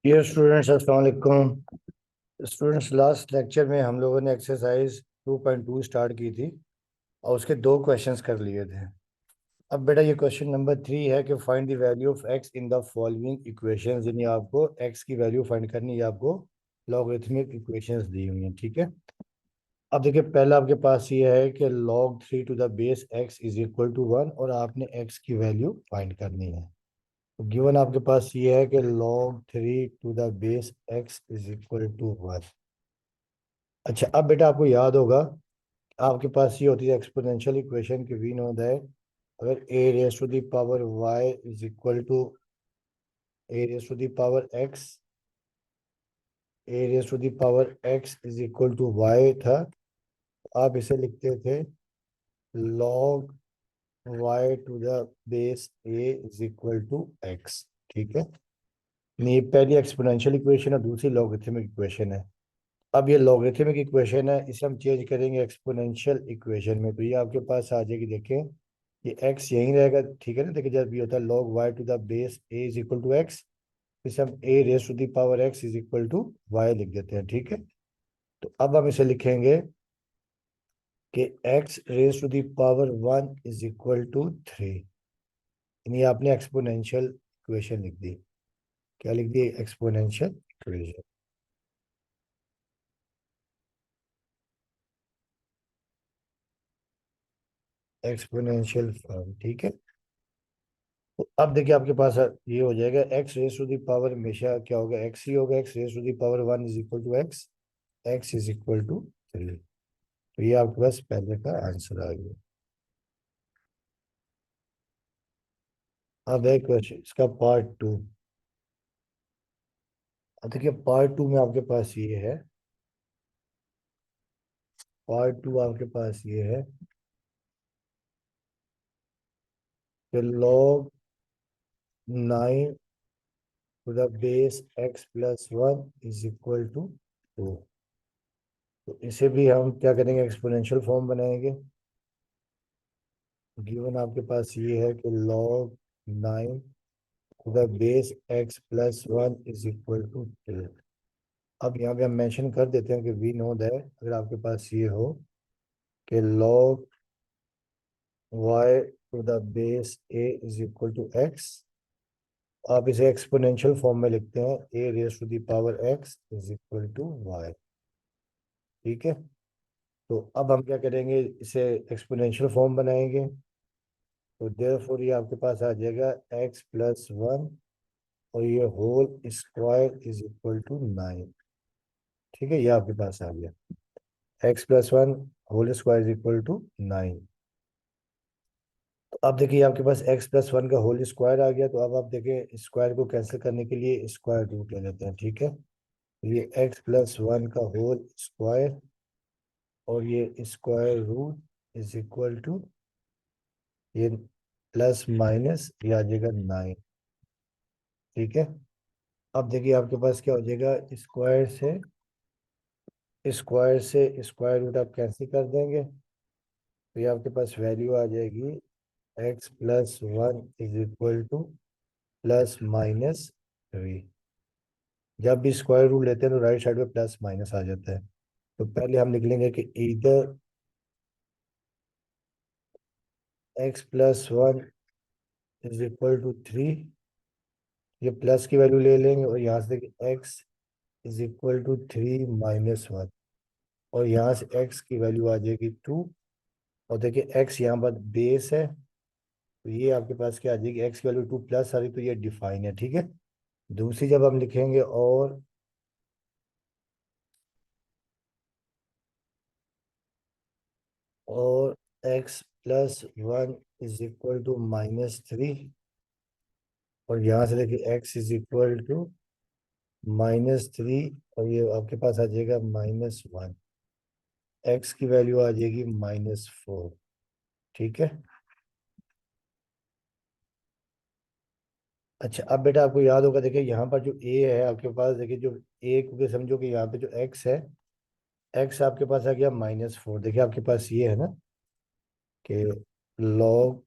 ये स्टूडेंट्स अस्सलाम वालेकुम। स्टूडेंट्स, लास्ट लेक्चर में हम लोगों ने एक्सरसाइज 2.2 स्टार्ट की थी और उसके दो क्वेश्चंस कर लिए थे। अब बेटा ये क्वेश्चन नंबर 3 है कि find the value of x in the following equations. यानी आपको एक्स की वैल्यू फाइंड करनी है, आपको लॉगरिथमिक इक्वेशंस दी हुई हैं। ठीक है, अब देखिए पहला आपके पास ये है कि log 3 to the base x is equal to 1 और आपने एक्स की वैल्यू फाइंड करनी है। तो गिवन आपके पास ये है कि log 3 to the base x is equal to 1। अच्छा, अब बेटा आपको याद होगा आपके पास ये होती है एक्सपोनेंशियल इक्वेशन कि वी नो दैट अगर a raise to the power y is equal to a raise to the power x, a raise to the power x is equal to y था, तो आप इसे लिखते थे log y to the base a is equal to x। ठीक है, ये पहली एक्सपोनेंशियल इक्वेशन है, दूसरी लॉगरिथमिक इक्वेशन है। अब ये लॉगरिथमिक इक्वेशन है, इसे हम चेंज करेंगे एक्सपोनेंशियल इक्वेशन में, तो ये आपके पास आ जाएगी। देखें ये x यहीं रहेगा, ठीक है ना। देखिए जब ये होता है log y to the base a is equal to x, इसे हम a raise to the power x is equal to y लिख देते हैं। ठीक है, तो अब हम इसे लिखेंगे कि x raise to the power 1 is equal to 3। यानी आपने एक्सपोनेंशियल इक्वेशन लिख दी। क्या लिख दी? Exponential equation, exponential form. ठीक है, तो अब देखिए आपके पास ये हो जाएगा x raise to the power, हमेशा क्या होगा? एक्स ही होगा। X raise to the power 1 is equal to x, x is equal to 3। तो ये आपके पास पहले का आंसर आ गया। अब एक क्वेश्चन इसका पार्ट टू। अब देखिए पार्ट टू में आपके पास ये है, पार्ट टू आपके पास ये है कि log 9 to the base x plus 1 is equal to 2। तो इसे भी हम क्या करेंगे? एक्सपोनेंशियल फॉर्म बनाएंगे। गिवन आपके पास ये है कि log 9 to the base x plus 1 is equal to 2। अब यहाँ पे हम मेंशन कर देते हैं कि वी नो दैट अगर आपके पास ये हो कि log y to the base a is equal to x, आप इसे एक्सपोनेंशियल फॉर्म में लिखते हैं a raise to the power x is equal to y। ठीक है, तो अब हम क्या करेंगे? इसे एक्सपोनेंशियल फॉर्म बनाएंगे। तो देयरफॉर ये आपके पास आ जाएगा x प्लस 1 और ये whole square is equal to 9। ठीक है, ये आपके पास आ गया x plus 1 whole square is equal to 9। तो अब देखिए आपके पास x प्लस 1 का होल स्क्वायर आ गया। तो अब आप देखें स्क्वायर को कैंसिल करने के लिए स्क्वायर रूट ले लेते हैं। ठीक है, तो ये x प्लस 1 का होल स्क्वायर और ये square root is equal to ये प्लस माइनस ये आ जाएगा 9। ठीक है, अब देखिए आपके पास क्या हो जाएगा? स्क्वायर से स्क्वायर रूट आप कैंसिल कर देंगे, तो ये आपके पास वैल्यू आ जाएगी x plus 1 is equal two plus minus 3। जब भी स्क्वायर रूट लेते हैं तो राइट साइड में प्लस माइनस आ जाता है। तो पहले हम लिख लेंगे कि इधर x plus 1 is equal to 3, ये प्लस की वैल्यू ले लेंगे और यहाँ से देखिए x is equal to 3 minus 1 और यहाँ से x की वैल्यू आ जाएगी 2। और देखिए x यहाँ पर बेस है, तो ये आपके पास क्या आ जाएगी? x की वैल्यू 2 प्लस आ रही, तो ये डिफाइन है। ठीक है, दूसरी जब हम लिखेंगे और x plus 1 is equal to minus 3 और यहाँ से देखिए x इज इक्वल टू -3 और ये आपके पास आ जाएगा -1, x की वैल्यू आ जाएगी -4। ठीक है, अच्छा अब बेटा आपको याद होगा, देखिए यहाँ पर जो a है आपके पास, देखिए जो a को समझो कि यहाँ पे जो x है, x आपके पास आ गया -4। देखिए आपके पास ये है ना कि log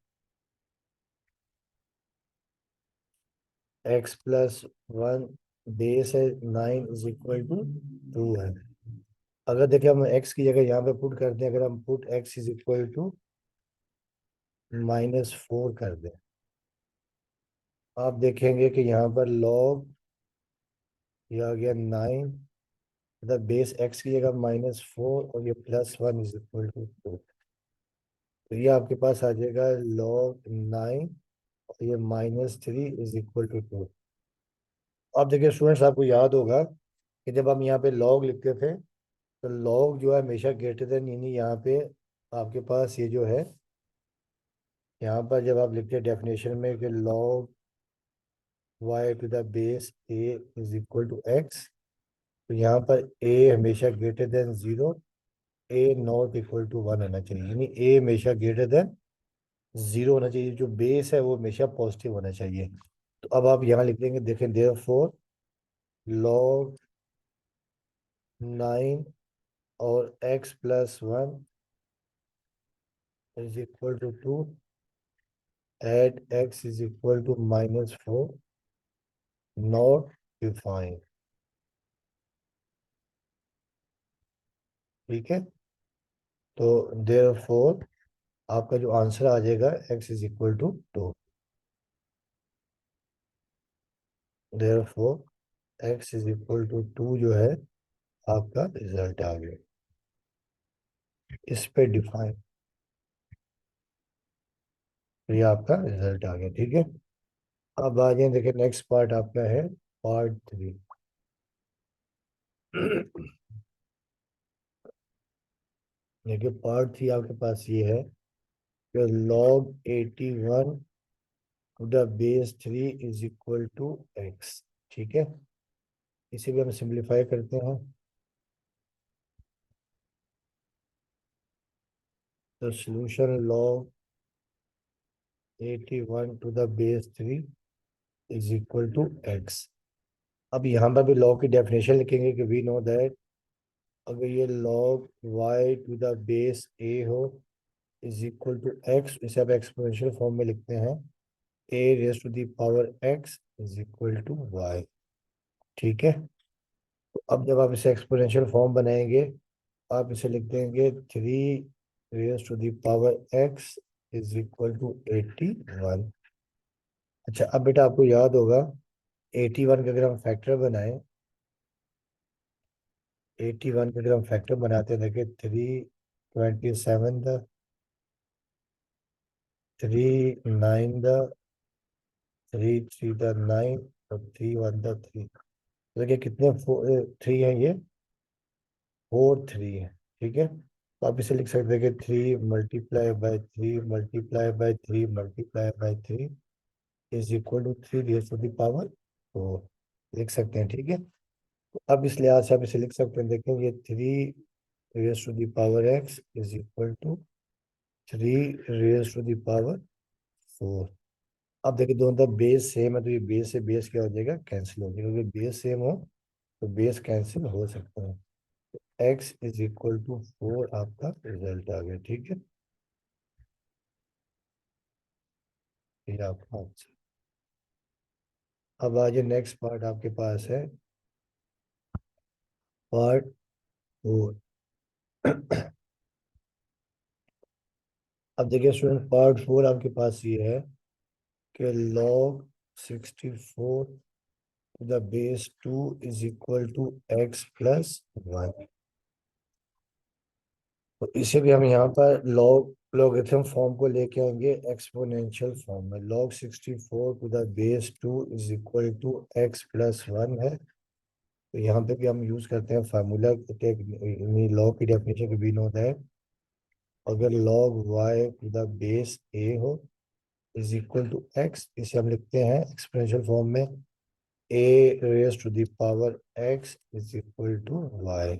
x प्लस 1 बेस है 9 इज इक्वल टू 2 है। अगर देखिए हम x की जगह यहाँ पे पुट करते हैं, अगर हम put x is equal to -4 कर दें, आप देखेंगे कि यहाँ पर log ये आ गया 9, मतलब बेस x की जगह -4 और ये +1 इज इक्वल टू 2। तो ये आपके पास आ जाएगा log 9 और ये -3 इज इक्वल टू 2। अब देखिए स्टूडेंट्स, आपको याद होगा कि जब हम यहाँ पे log लिखते थे तो log जो है हमेशा ग्रेटर देन, यानी यहाँ पे आपके पास ये जो है, यहाँ पर जब आप लिखते हैं डेफिनेशन में कि log y to the base a is equal to x, तो यहाँ पर a हमेशा greater than 0, a not equal to 1 होना चाहिए, यानी a हमेशा ग्रेटर देन 0 होना चाहिए, जो बेस है वो हमेशा पॉजिटिव होना चाहिए। तो अब आप यहाँ लिख देंगे, देखें देयरफॉर log 9 और x+1 is equal to 2 at x is equal to -4 not define. ठीक है, तो देयरफॉर आपका जो आंसर आ जाएगा x is equal to 2। Therefore x is equal to 2 जो है आपका रिजल्ट आ गया, इस पे डिफाइन, ये आपका रिजल्ट आ गया। ठीक है, अब आ जाए, देखिए नेक्स्ट पार्ट आपका है पार्ट 3। देखिए पार्ट 3 आपके पास ये है कि log 81 to the base 3 is equal to x। ठीक है, इसे भी हम सिंप्लीफाई करते हैं, तो solution log 81 to the base 3 is equal to x। अब यहाँ पर भी log की डेफिनेशन लिखेंगे कि वी नो दैट अगर ये log y to the base a हो इज इक्वल टू x, इसे आप एक्सपोनेंशियल फॉर्म में लिखते हैं a raise to the power x is equal to y। ठीक है, तो अब जब आप इसे एक्सपोनेंशियल फॉर्म बनाएंगे, आप इसे लिख देंगे 3 raise to the power x is equal to 81। अच्छा, अब बेटा आपको याद होगा 81 का अगर हम फैक्टर बनाएं, 81 का अगर हम फैक्टर बनाते हैं, देखिए 3 27 द 3 9 द 3 3 द 9 और 3 1 द 3। देखिए कितने 3 हैं, ये 4 3 है। ठीक है, तो आप इसे लिख सकते हैं कि 3 × 3 × 3 × 3 is equal to 3 raise to the power 4 लिख सकते हैं। ठीक है, तो अब इस लिहाज से आप इसे लिख सकते हैं, देखें ये 3 raise to the power x is equal to 3 raise to the power 4। अब देखिए दोनों तरफ बेस सेम है, तो ये बेस से बेस क्या हो जाएगा, कैंसिल हो जाएगा, क्योंकि बेस सेम हो तो बेस कैंसिल हो सकता है। x इज इक्वल टू 4 आपका रिजल्ट आ गया। ठीक है, ये आपका आंसर। अब आज नेक्स्ट पार्ट आपके पास है पार्ट 4। अब देखिए स्टूडेंट, पार्ट 4 आपके पास ये है कि log 64 to the base 2 is equal to x+1। तो इसे भी हम यहाँ पर लॉगरिथम फॉर्म को लेके आएंगे एक्सपोनेंशियल फॉर्म में। log 64 to the base 2 is equal to x+1 है, तो यहाँ पे भी हम यूज करते हैं फार्मूला, लॉग की डेफिनेशन भी नो दैट अगर log y to the base a हो इज इक्वल टू x, इसे हम लिखते हैं एक्सपोनेंशियल फॉर्म में a raise to the power x is equal to y।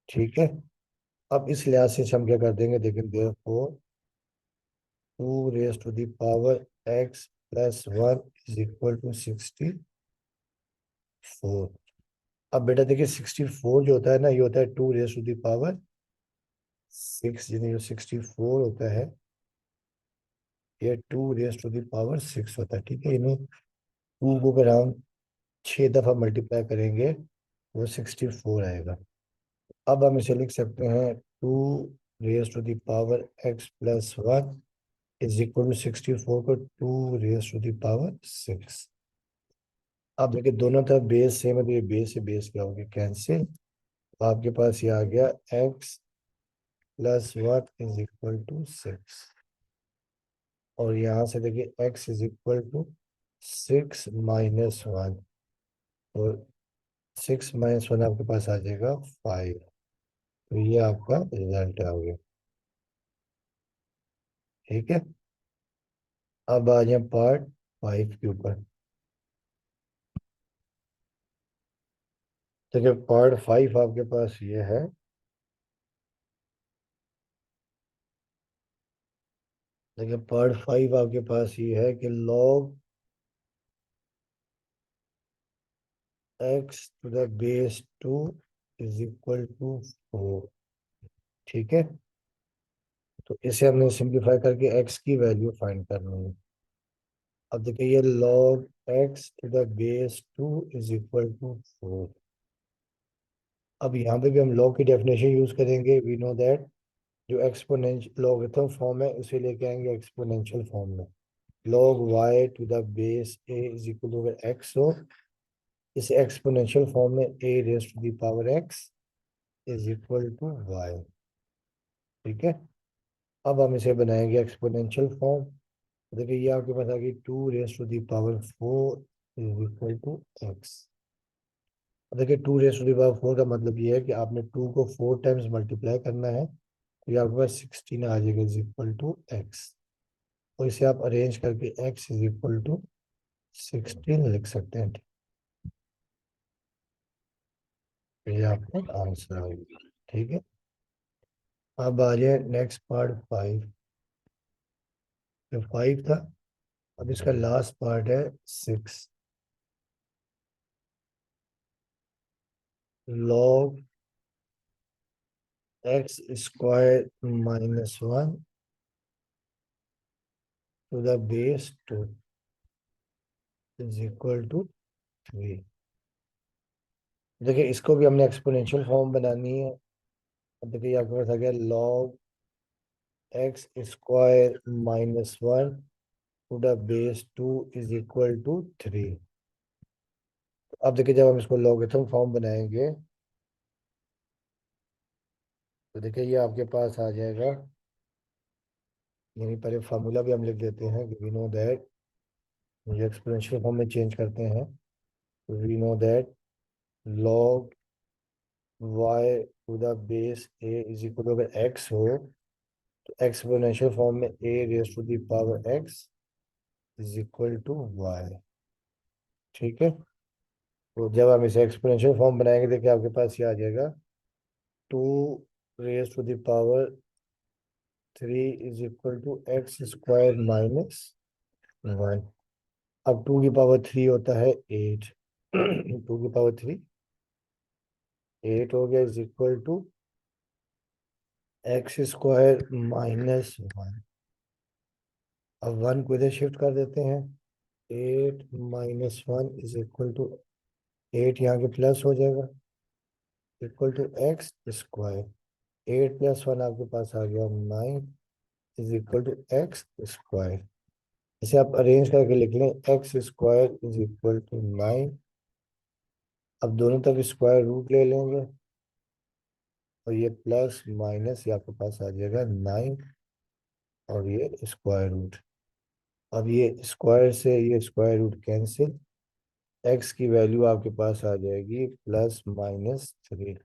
ठीक है, अब इस लिहाज से हम क्या कर देंगे, देखें therefore 2 raise to the power x+1 is equal to 64। अब बेटा देखिए 64 जो होता है ना, ये होता है 2 रेज टू द पावर 6, यानी जो 64 होता है ये 2 रेज टू द पावर 6 होता है। ठीक है, यानी 2 को अगर हम 6 दफ़ा मल्टीप्लाई करेंगे वो 64 आएगा। अब हम इसे लिख सकते हैं 2 raised to the power x plus 1 is equal to 64 को 2 raised to the power 6। अब देखिए दोनों तरफ बेस सेम है, तो ये बेस से बेस क्या हो गया, कैंसिल। तो आपके पास ये आ गया x+1 इज इक्वल टू 6। और यहाँ से देखिए x इज इक्वल टू 6 - 1, और 6 - 1 आपके पास आ जाएगा 5। तो ये आपका रिजल्ट आ गया। ठीक है, अब आ जाए पार्ट 5 के ऊपर। देखिए पार्ट 5 आपके पास ये है। देखिए पार्ट 5 आपके पास ये है कि log x⁻²⁴ is equal to 4। ठीक है, तो इसे हमने सिंप्लीफाई करके x की वैल्यू फाइंड करनी है। अब देखिए ये log x⁻² is equal to 4। अब यहाँ पे भी हम log की डेफिनेशन यूज करेंगे। वी नो दैट जो एक्सपोनेंशियल लॉगरिथम फॉर्म है उसे लेके आएंगे एक्सपोनेंशियल फॉर्म में। log y⁴ is equal to, अगर x हो इसे एक्सपोनेंशियल फॉर्म में a⁻x is equal to y। ठीक है, अब हम इसे बनाएंगे एक्सपोनेंशियल फॉर्म। देखिए ये आपके पास आ गई 2⁻⁴ इज इक्वल टू x। देखिए 2⁻⁴ का मतलब ये है कि आपने 2 को 4 टाइम्स मल्टीप्लाई करना है, तो ये आपके पास 16 आ जाएगा इज इक्वल टू x। और इसे आप अरेंज करके x इज इक्वल टू 16 लिख सकते हैं। तो ये आपका आंसर आएगा। ठीक है, अब आ जाए नेक्स्ट पार्ट 5। जो 5 था, अब इसका लास्ट पार्ट है 6। log x² - 1 to the base 2 is equal to 3। देखिए इसको भी हमने एक्सपोनेंशियल फॉर्म बनानी है। अब देखिए आपके पास आ गया log x² - 1 to the base 2 is equal to 3। अब देखिए जब हम इसको लॉगरिथम फॉर्म बनाएंगे तो देखिए ये आपके पास आ जाएगा। यानी पहले फार्मूला भी हम लिख देते हैं कि वी नो दैट, ये एक्सपोनेंशियल फॉर्म में चेंज करते हैं। We know that log y⁴ is equal to, अगर x हो तो एक्सपोनेंशियल फॉर्म में a⁻x is equal to y। ठीक है, तो जब हम इसे एक्सपोनेंशियल फॉर्म बनाएंगे देखिए आपके पास ये आ जाएगा 2⁻³ इज इक्वल टू x² - 1। अब 2 की पावर 3 होता है 8। 2 की पावर 3 8 हो गया इज इक्वल टू x² - 1। अब 1 को इधर शिफ्ट कर देते हैं। 8 - 1 इज इक्वल टू 8, यहाँ के प्लस हो जाएगा, इक्वल टू x²। 8 + 1 आपके पास आ गया 9 इज इक्वल टू x²। इसे आप अरेंज करके लिख लें x² इज इक्वल टू 9। अब दोनों तरफ स्क्वायर रूट ले लेंगे, और ये प्लस माइनस ये आपके पास आ जाएगा 9, और ये स्क्वायर रूट। अब ये स्क्वायर से ये स्क्वायर रूट कैंसिल, x की वैल्यू आपके पास आ जाएगी +-3।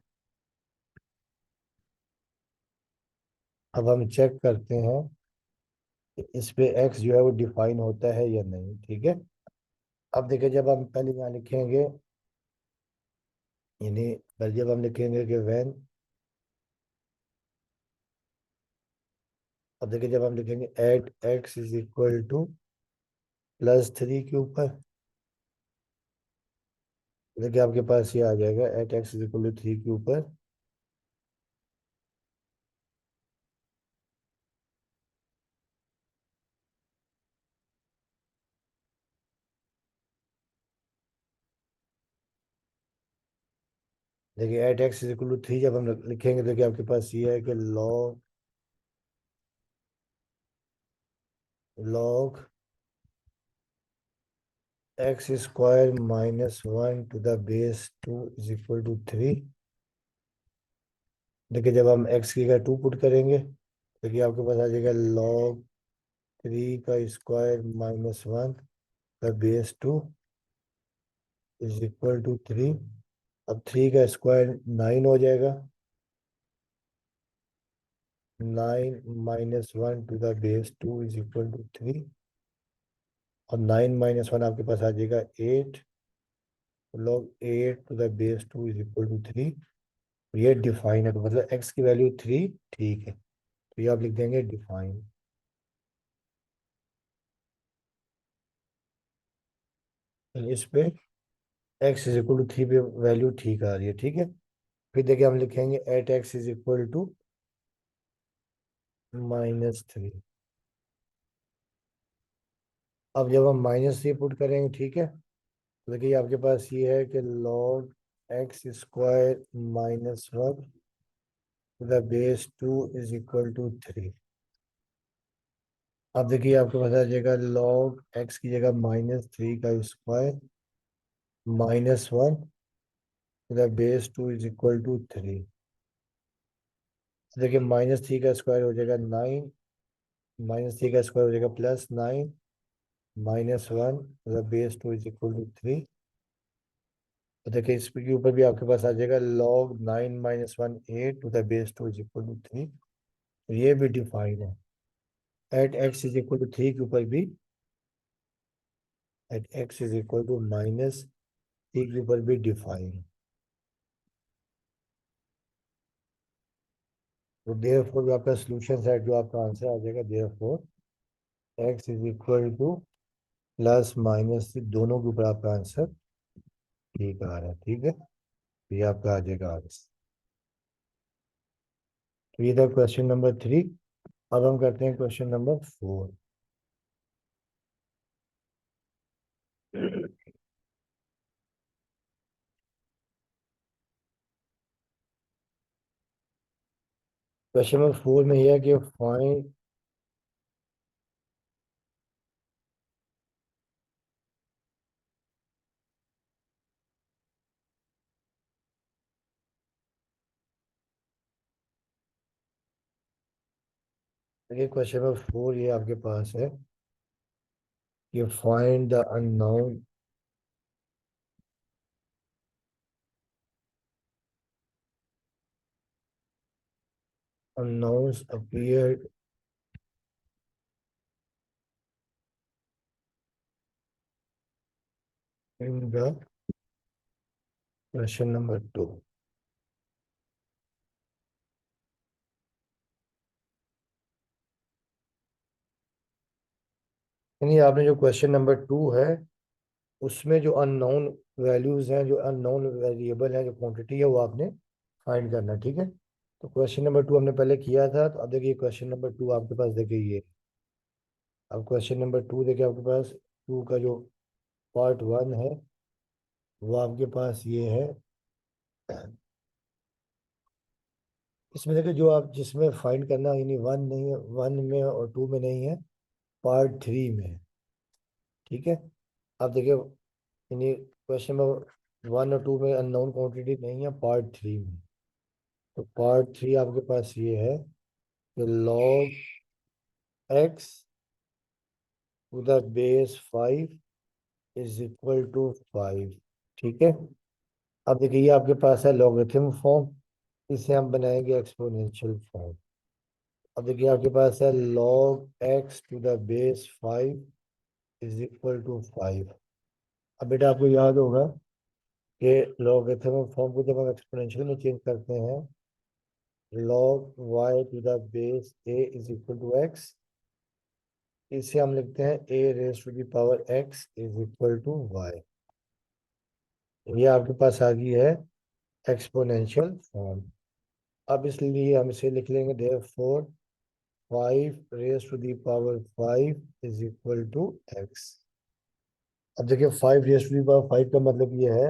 अब हम चेक करते हैं कि इस पे x जो है वो डिफाइन होता है या नहीं। ठीक है, अब देखिए जब हम पहले यहाँ लिखेंगे, यानी पहले जब हम लिखेंगे कि वैन, अब देखिए जब हम लिखेंगे at x is equal to +3 के ऊपर, देखिए आपके पास ये आ जाएगा at x is equal to 3 के ऊपर देखिए at x is equal to 3 जब हम लिखेंगे तो क्या आपके पास ये है कि log x square minus 1 to the base 2 is equal to 3। देखिए जब हम एक्स की जगह 2 पुट करेंगे देखिए आपके पास आ जाएगा log 3 का स्क्वायर माइनस 1 का बेस 2 इज इक्वल टू 3। अब 3 का स्क्वायर 9 हो जाएगा। 9 minus 1 to the base 2 is equal to 3। और 9 माइनस 1 आपके पास आ जाएगा 8। log 8 to the base 2 is equal to 3। ये डिफाइन है तो मतलब x की वैल्यू 3 ठीक है तो ये आप लिख देंगे डिफाइन। इस पे x इज इक्वल टू 3 पे वैल्यू ठीक आ रही है, ठीक है। फिर देखिए हम लिखेंगे at x is equal to -3। अब जब हम -3 पुट करेंगे ठीक है तो देखिए आपके पास ये है कि log x square minus 1 the base 2 is equal to 3। अब देखिए आपके पास आ जाएगा log एक्स की जगह -3 का square -1 the base 2 is equal to 3। देखिए -3 का स्क्वायर हो जाएगा 9। -3 का स्क्वायर हो जाएगा +9 -1 the base 2 is equal to 3। तो देखिए इसके ऊपर भी आपके पास आ जाएगा log 9 -1 8 to the base 2 is equal to 3। तो ये भी डिफाइन है। At x is equal to 3 के ऊपर भी at x is equal to -3 के ऊपर भी डिफाइन। तो देयरफॉर जो आपका सोल्यूशन है जो आपका आंसर आ जाएगा therefore x is equal to +- दोनों के ऊपर आपका आंसर ठीक आ रहा है, ठीक है। तो ये आपका आ जाएगा आंसर। तो ये था क्वेश्चन नंबर 3। अब हम करते हैं क्वेश्चन नंबर 4। क्वेश्चन नंबर 4 में यह है कि फाइंड ये क्वेश्चन नंबर 4 ये आपके पास है कि find the unknowns appeared in the question number 2। यानी आपने जो क्वेश्चन नंबर 2 है उसमें जो अननोन वैल्यूज हैं जो अननोन वेरिएबल है जो क्वांटिटी है वो आपने फाइंड करना है, ठीक है। तो क्वेश्चन नंबर 2 हमने पहले किया था तो अब देखिए क्वेश्चन नंबर 2 आपके पास देखिए ये। अब क्वेश्चन नंबर 2 देखिए आपके पास 2 का जो पार्ट 1 है वो आपके पास ये है। इसमें देखिए जो आप जिसमें फाइंड करना यानी 1 नहीं है, 1 में और 2 में नहीं है, पार्ट 3 में है, ठीक है। अब देखिए यानी क्वेश्चन नंबर 1 और 2 में अननोन क्वांटिटी नहीं है, पार्ट 3 में। तो पार्ट 3 आपके पास ये है कि log x to the base 5 is equal to 5, ठीक है। अब देखिए ये आपके पास है लॉगरिथम फॉर्म, इसे हम बनाएंगे एक्सपोनेंशियल फॉर्म। अब देखिए आपके पास है log x to the base 5 is equal to 5। अब बेटा आपको याद होगा कि लॉगरिथम फॉर्म को जब हम एक्सपोनेंशियल में चेंज करते हैं log y to the base a is equal to x, इसे हम लिखते हैं a raise to the power x is equal to y। ये आपके पास आ गई है एक्सपोनेंशियल फॉर्म। अब इसलिए हम इसे लिख लेंगे therefore 5 raise to the power 5 is equal to x। अब देखिए 5 रेज टू द पावर 5 का मतलब ये है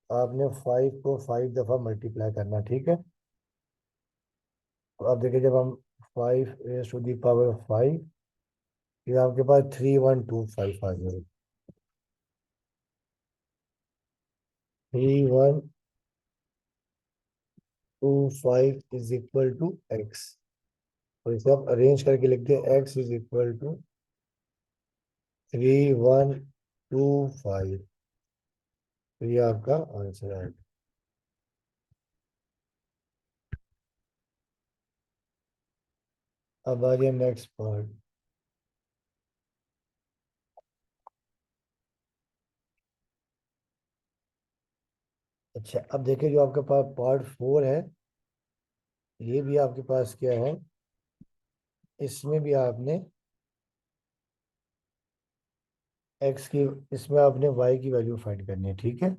आपने 5 को 5 दफ़ा मल्टीप्लाई करना, ठीक है। तो अब देखिए, जब हम 5 raised to the power 5, फिर आपके पास 3125 आ जाएगा। 3125 इज इक्वल टू एक्स। और इसे आप अरेंज करके लिखते हैं, एक्स इज इक्वल टू 3125। तो ये आपका आंसर है। अब आ जाए नेक्स्ट पार्ट। अच्छा, अब देखिए, जो आपके पास पार्ट 4 है, ये भी आपके पास क्या है, इसमें भी आपने एक्स की, इसमें आपने वाई की वैल्यू फाइंड करनी है, ठीक है।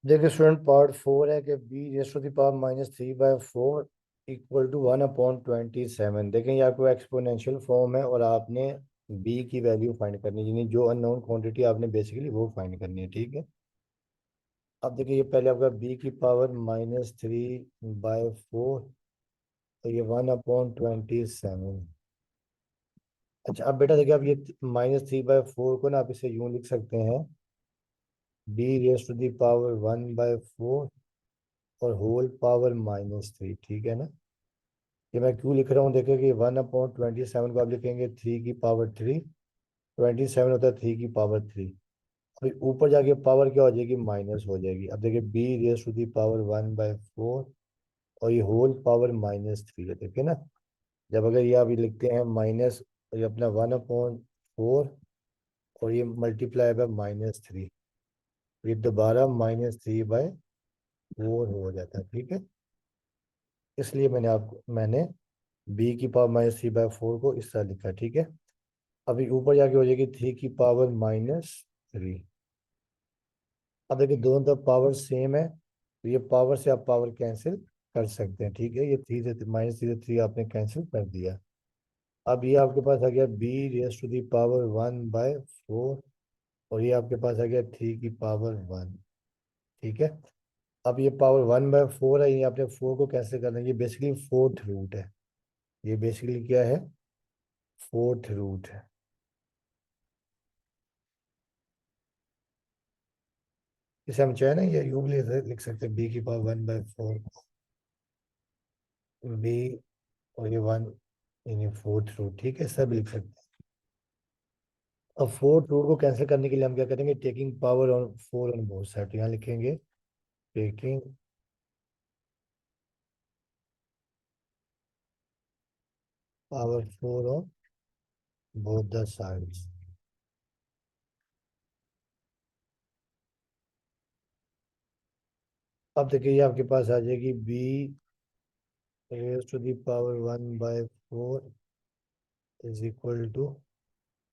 देखिए स्टूडेंट, पार्ट 4 है कि b raise to the power -3/4 equal to 1/27। देखें, ये आपको एक्सपोनेंशियल फॉर्म है और आपने बी की वैल्यू फाइंड करनी है, यानी जो अननोन क्वांटिटी आपने बेसिकली वो फाइंड करनी है, ठीक है। अब देखिए, ये पहले आपका बी की पावर -3/4, तो ये 1/27। अच्छा, अब बेटा देखिए, आप ये -3/4 को ना आप इसे यूं लिख सकते हैं, b raise to the power 1/4 और होल पावर -3, ठीक है ना। ये मैं क्यों लिख रहा हूँ, देखिए कि 1/27 को आप लिखेंगे 3 की पावर 3, 27 होता है 3 की पावर 3। अभी ऊपर जाके पावर क्या हो जाएगी, माइनस हो जाएगी। अब देखिए, b raise to the power 1/4 और ये होल पावर -3 है, देखिए ना। जब अगर ये आप ये लिखते हैं माइनस, ये अपना 1/4 और ये मल्टीप्लाई बाय -3, ये दोबारा -3/4 हो जाता है, ठीक है। इसलिए मैंने बी की पावर -3/4 को इस तरह लिखा, ठीक है। अभी ऊपर जाके हो जाएगी 3 की पावर -3। अब देखिए, दोनों तरफ पावर सेम है, तो ये पावर से आप पावर कैंसिल कर सकते हैं, ठीक है। ये 3 से -3 आपने कैंसिल कर दिया। अब ये आपके पास आ गया b raise to the power 1/4 और ये आपके पास आ गया 3 की पावर 1, ठीक है। अब ये पावर 1/4 है, ये आपने 4 को कैसे करना है, ये बेसिकली फोर्थ रूट है। ये बेसिकली क्या है, फोर्थ रूट है। इसे हम चाहे ना ये यूं भी लिख सकते हैं, बी की पावर 1/4 बी और ये 1 यानी फोर्थ रूट, ठीक है, सब लिख सकते हैं। अब फोर्थ रूट को कैंसिल करने के लिए हम क्या करेंगे, taking power on 4 on both side, तो यहाँ लिखेंगे taking power 4 on both the sides. अब देखिए, ये आपके पास आ जाएगी b raise to the power 1/4 is equal to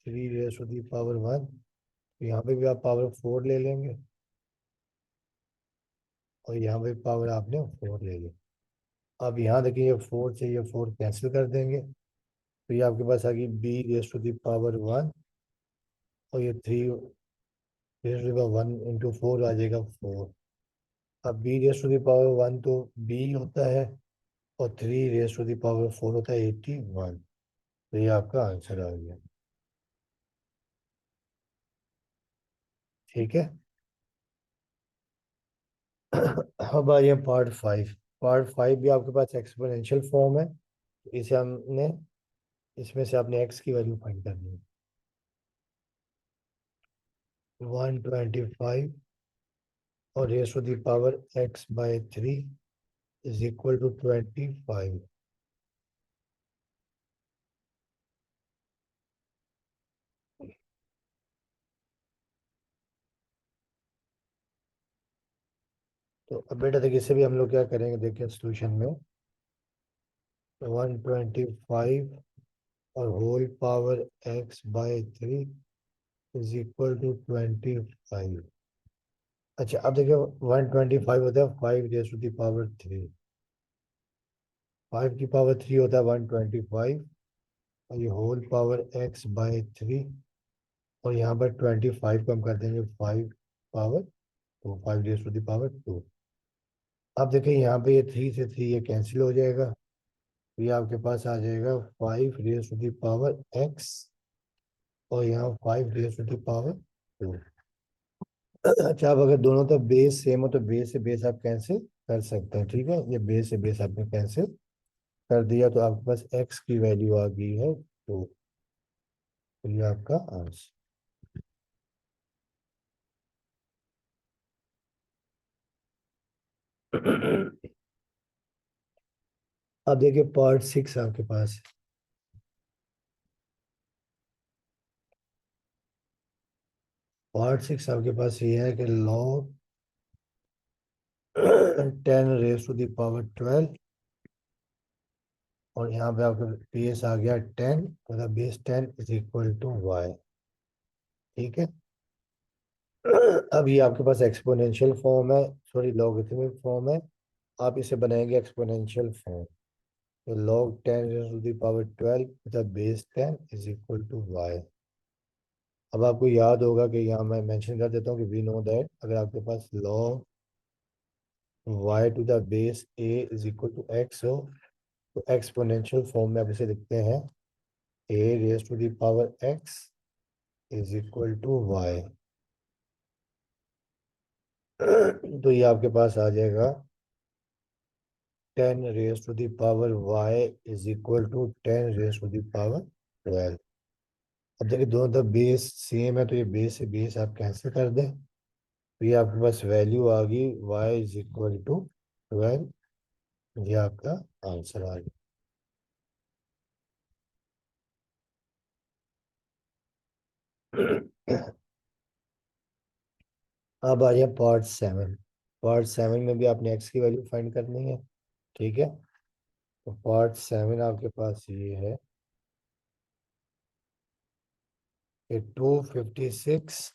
3 raise to the power 1। यहाँ पे भी आप पावर 4 ले लेंगे और यहाँ पे पावर आपने 4 ले ली। अब यहाँ देखिए, ये 4 से ये 4 कैंसिल कर देंगे, तो ये आपके पास आ गई b raise to the power 1 और ये 3 रेज टू दी पावर 1 × 4 आ जाएगा 4। अब b raise to the power 1 तो बी होता है और 3 रेज टू दी पावर 4 होता है 81। तो ये आपका आंसर आ गया, ठीक है। अब आ जाए पार्ट 5। पार्ट 5 भी आपके पास एक्सपोनेंशियल फॉर्म है, तो इसे हमने, इसमें से आपने एक्स की वैल्यू फाइंड करनी है। 125 और raise to the power x/3 is equal to 25। तो अब बेटा देखिए, इसे भी हम लोग क्या करेंगे, देखिए सोल्यूशन में 125 और whole power x/3 is equal to 25। अच्छा, अब देखिए 125 होता है 5 रेज टू दी पावर 3, 5 की पावर 3 होता है 125, और ये होल पावर x बाय 3, और यहाँ पर 25 को हम कर देंगे 5 पावर, तो 5 रेज टू द पावर 2। अब देखिए यहाँ पे ये 3 से 3 ये कैंसिल हो जाएगा, तो ये आपके पास आ जाएगा 5 raise to the power x, और यहाँ 5 रेज टू द पावर 2। अच्छा, अब अगर दोनों तो बेस सेम हो तो बेस से बेस आप कैंसिल कर सकते हैं, ठीक है। ये बेस से बेस आपने कैंसिल कर दिया, तो आपके पास x की वैल्यू आ गई है 2। तो ये आपका आंसर। अब देखिए पार्ट 6 आपके पास है। पार्ट 6 आपके पास ये है कि log 10 raise to the power 12, और यहाँ पे आपका बेस आ गया 10, मतलब base 10 is equal to y, ठीक है। अब ये आपके पास एक्सपोनेंशियल फॉर्म है, सॉरी लॉगरिथमिक फॉर्म है, आप इसे बनाएंगे एक्सपोनेंशियल फॉर्म। तो log 10 raised to the power 12 with a base 10 is equal to y। अब आपको याद होगा कि यहाँ मैं मेंशन कर देता हूँ कि वी नो दैट अगर आपके पास log y to the base a is equal to x हो, तो एक्सपोनेंशियल फॉर्म में आप इसे लिखते हैं a raised to the power x is equal to y। तो ये आपके पास आ जाएगा 10 raised to the power y is equal to 10 raised to the power 12। अब देखिए दोनों तरफ बेस सेम है, तो ये बेस से बेस आप कैंसिल कर दें, तो ये आपके पास वैल्यू आ गई y इज इक्वल टू 12। ये आपका आंसर आ गया। अब आ जाए पार्ट 7। पार्ट 7 में भी आपने x की वैल्यू फाइंड करनी है, ठीक है। तो पार्ट 7 आपके पास ये है कि 256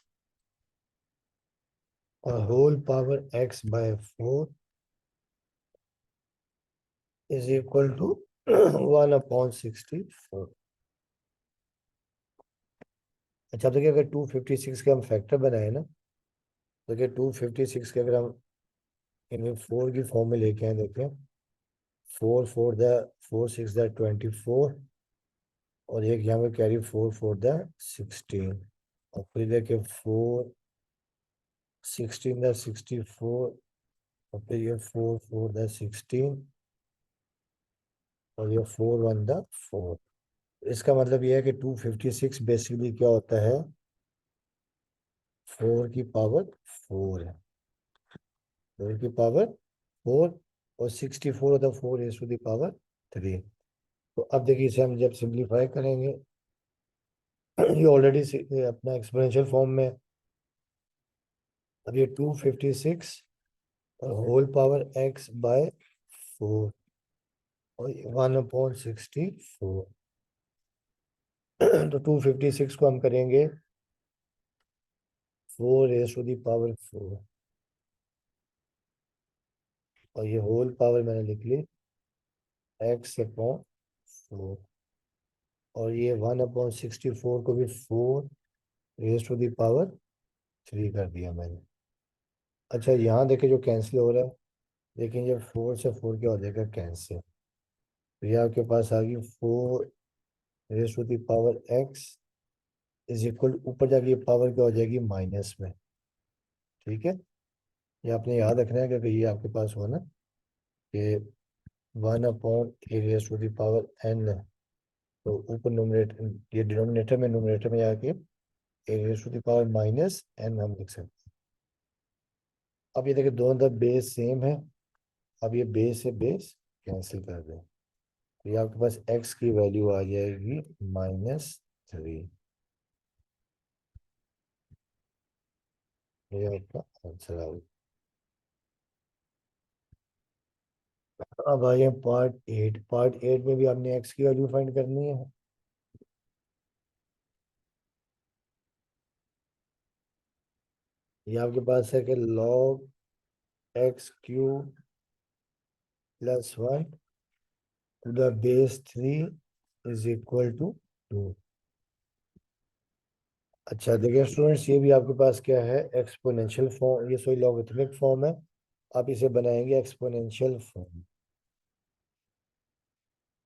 और whole power x by 4 is equal to 1/64। अच्छा, देखिए अगर 256 के हम फैक्टर बनाए ना, देखिए 256 के अगर हम इन्हें 4 की फॉर्म में लेके आए, देखें 4 4 द 4 6 द 24, और एक यहाँ पे कैरी 4 4 द 16, और फिर देखिए 4 16 द 64, और फिर ये 4 4 द 16, और ये 4 1 द 4। इसका मतलब ये है कि 256 बेसिकली क्या होता है, 4 की पावर 4 है, 4 की पावर 4, और 64 होता है 4 raised to the power 3। तो अब देखिए इसे हम जब सिंप्लीफाई करेंगे, ये ऑलरेडी अपना एक्सपोनेंशियल फॉर्म में, अब ये 256 और होल पावर x बाय 4, और 1/64। तो 256 को हम करेंगे 4 raised to the power 4, और ये होल पावर मैंने लिख ली x/4, और ये 1/64 को भी 4 raised to the power 3 कर दिया मैंने। अच्छा, यहाँ देखिए जो कैंसिल हो रहा है, लेकिन ये 4 से 4 क्या हो जाएगा कैंसिल, तो ये आपके पास आ गई 4 raised to the power x is equal, ऊपर जाके ये पावर क्या हो जाएगी माइनस में, ठीक है। ये आपने याद रखना है कि ये आपके पास हो ना कि 1/a raised to the power n, तो ऊपर नोमिनेटर, ये डिनोमिनेटर में, नोमिनेटर में जाके a raised to the power -n हम लिख सकते हैं। अब ये देखिए दोनों तरफ बेस सेम है, अब ये बेस से बेस कैंसिल कर दें, तो ये आपके पास x की वैल्यू आ जाएगी -3। ये आपका आंसर आ गया। अब आइए पार्ट 8। पार्ट 8 में भी आपने x की वैल्यू फाइंड करनी है। ये आपके पास है कि log x³ + 1 to the base 3 is equal to 2। अच्छा देखिए स्टूडेंट्स, ये भी आपके पास क्या है, एक्सपोनेंशियल फॉर्म, ये सॉरी लॉगरिथमिक फॉर्म है। आप इसे बनाएंगे एक्सपोनेंशियल फॉर्म।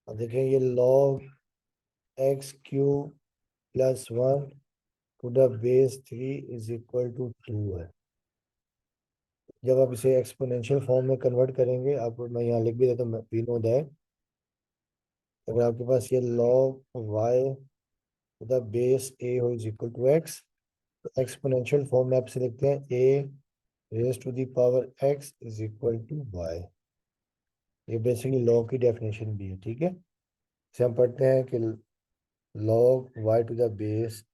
अब देखें ये log x cube plus 1 to the base 3 is equal to 2 है। जब आप इसे एक्सपोनेंशियल फॉर्म में कन्वर्ट करेंगे, आपको मैं यहाँ लिख भी देता हूँ, वी नो दैट अगर आपके पास ये log y to the base a हो इज इक्वल टू एक्स, तो एक्सपोनेंशियल फॉर्म में आपसे लिखते हैं a raise to the power x is equal to y. ये बेसिकली लॉग की डेफिनेशन भी है, ठीक है। इसे हम पढ़ते हैं कि log y to the base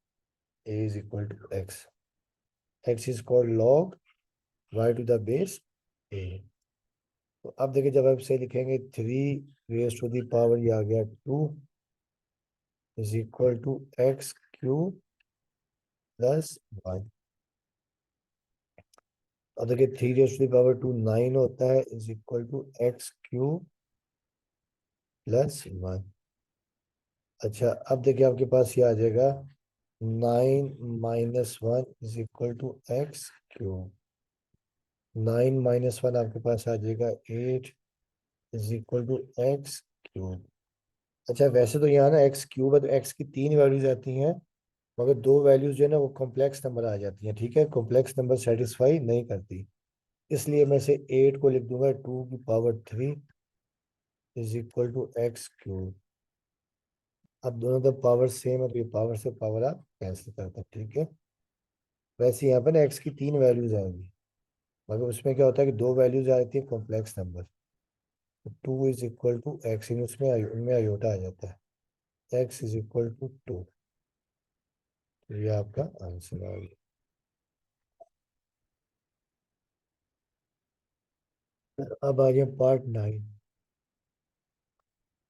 a is equal to x. x is called log y to the base a. तो अब देखिए जब आप इसे लिखेंगे 3 रेज टू द पावर, ये आ गया 2 is equal to x cube plus 1। और देखिए 3 रेज टू द पावर 2 9 होता है, is equal to x cube plus 1। अच्छा अब देखिए आपके पास ये आ जाएगा 9 minus 1 is equal to x cube. 9 minus 1 आपके पास आ जाएगा 8 is equal to x cube. अच्छा वैसे तो यहाँ ना एक्स क्यूब है, तो एक्स की 3 वैल्यूज आती हैं, मगर 2 वैल्यूज जो है ना वो कॉम्प्लेक्स नंबर आ जाती हैं, ठीक है। कॉम्प्लेक्स नंबर सेटिस्फाई नहीं करती, इसलिए मैं से 8 को लिख दूंगा 2 की power 3 is equal to x cube. अब दोनों तो पावर सेम है, तो ये पावर से पावर आप कैंसिल करते हैं, ठीक है। वैसे यहाँ पे ना एक्स की 3 वैल्यूज आएंगी, मगर उसमें क्या होता है कि 2 वैल्यूज आ जाती है complex number. 2 is equal to x, उसमें उनमें आयोटा आ जाता है, एक्स इज इक्वल टू 2। तो ये आपका आंसर आ गया। अब आ गया पार्ट 9।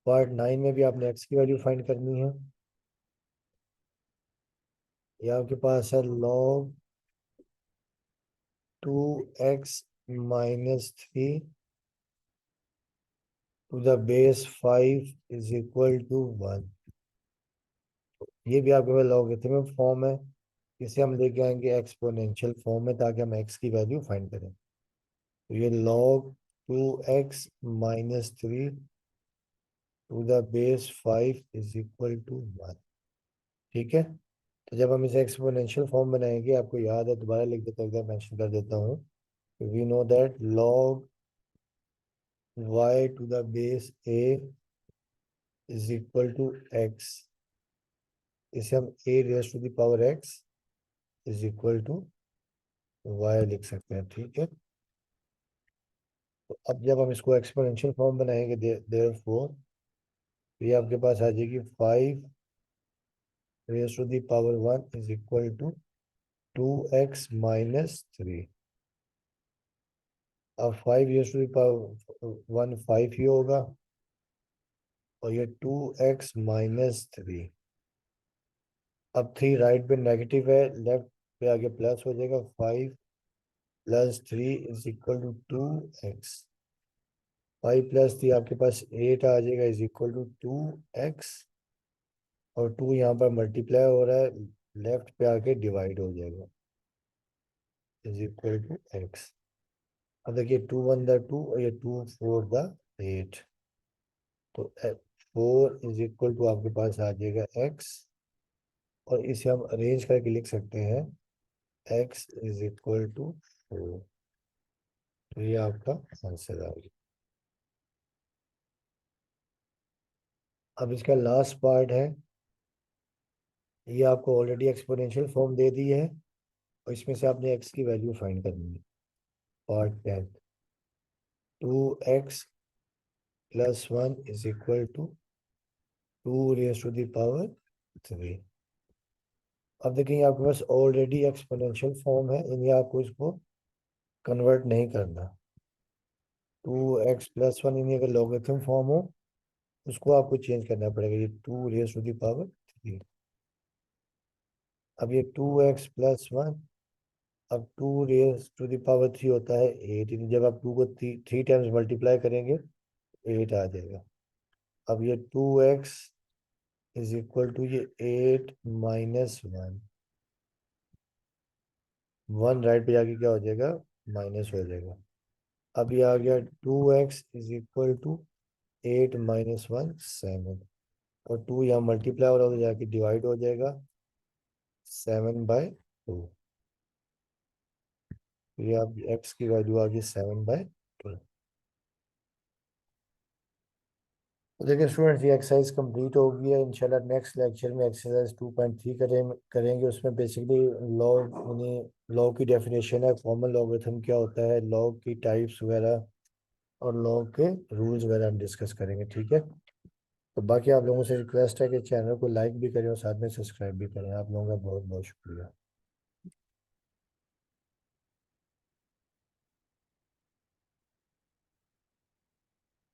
पार्ट 9 में भी आपने एक्स की वैल्यू फाइंड करनी है। ये आपके पास है log 2x-3 to the base 5 is equal to 1। ये भी आपके पास लॉगरिथमिक फॉर्म है, इसे हम लेके आएंगे एक्सपोनेंशियल फॉर्म में, ताकि हम एक्स की वैल्यू फाइंड करें। तो ये log 2x-3 to the base 5 is equal to 1, ठीक है। तो जब हम इसे एक्सपोनेंशियल फॉर्म बनाएंगे, आपको याद है, दोबारा लिख देता हूँ, मेंशन कर देता हूँ। We know that log y to the base a is equal to x। इसे हम a raise to the power x is equal to y लिख सकते हैं, ठीक है। तो अब जब हम इसको एक्सपोनेंशियल फॉर्म बनाएंगे, देयरफॉर ये आपके पास आ जाएगी 5 raise to the power 1 is equal to 2x-3। अब 5 रेज टू द पावर 1 5 ही होगा, और ये 2x-3। अब 3 राइट पे नेगेटिव है, लेफ्ट पे आगे प्लस हो जाएगा, 5 plus 3 is equal to 2x। 5 plus 3 आपके पास 8 आ जाएगा, इज इक्वल टू 2x। और 2 यहाँ पर मल्टीप्लाई हो रहा है, लेफ्ट पे आके डिवाइड हो जाएगा, इज इक्वल टू x। अब देखिए 2 1 द 2 और ये 2 4 द 8, तो 4 इज इक्वल टू आपके पास आ जाएगा x। और इसे हम अरेंज करके लिख सकते हैं, x इज इक्वल टू 4। तो ये आपका आंसर आ गया। अब इसका लास्ट पार्ट है, ये आपको ऑलरेडी एक्सपोनेंशियल फॉर्म दे दी है, और इसमें से आपने x की वैल्यू फाइंड करनी है। Part 10, 2x+1 is equal to 2 raise to the power 3। अब देखिए आपके पास ऑलरेडी एक्सपोनेंशियल फॉर्म है, इन्हें आपको इसको कन्वर्ट नहीं करना। 2x+1 इन्हें अगर लॉगरिथम फॉर्म हो, उसको आपको चेंज करना पड़ेगा, ये 2 रेज टू द पावर 3। अब ये 2x+1, अब 2 रेज टू द पावर 3 होता है 8, जब आप 2 को 3 टाइम्स मल्टीप्लाई करेंगे 8 आ जाएगा। अब ये 2x इज इक्वल टू ये 8 माइनस 1, 1 राइट पे जाके क्या हो जाएगा, माइनस हो जाएगा। अब ये आ गया 2x is equal to 8 minus 1 7, और 2 यहाँ मल्टीप्लाई हो रहा है तो जाके डिवाइड हो जाएगा 7/2। ये आप x की वैल्यू आ गई 7/2। तो देखिए स्टूडेंट्स, ये एक्सरसाइज कंप्लीट हो गई है। इंशाल्लाह नेक्स्ट लेक्चर में एक्सरसाइज 2.3 करेंगे। उसमें बेसिकली लॉग यानी लॉग की डेफिनेशन है, कॉमन लॉगरिथम क्या होता है, लॉग की टाइप्स वगैरह और लॉग के रूल्स वगैरह हम डिस्कस करेंगे, ठीक है। तो बाकी आप लोगों से रिक्वेस्ट है कि चैनल को लाइक भी करें और साथ में सब्सक्राइब भी करें। आप लोगों का बहुत बहुत शुक्रिया।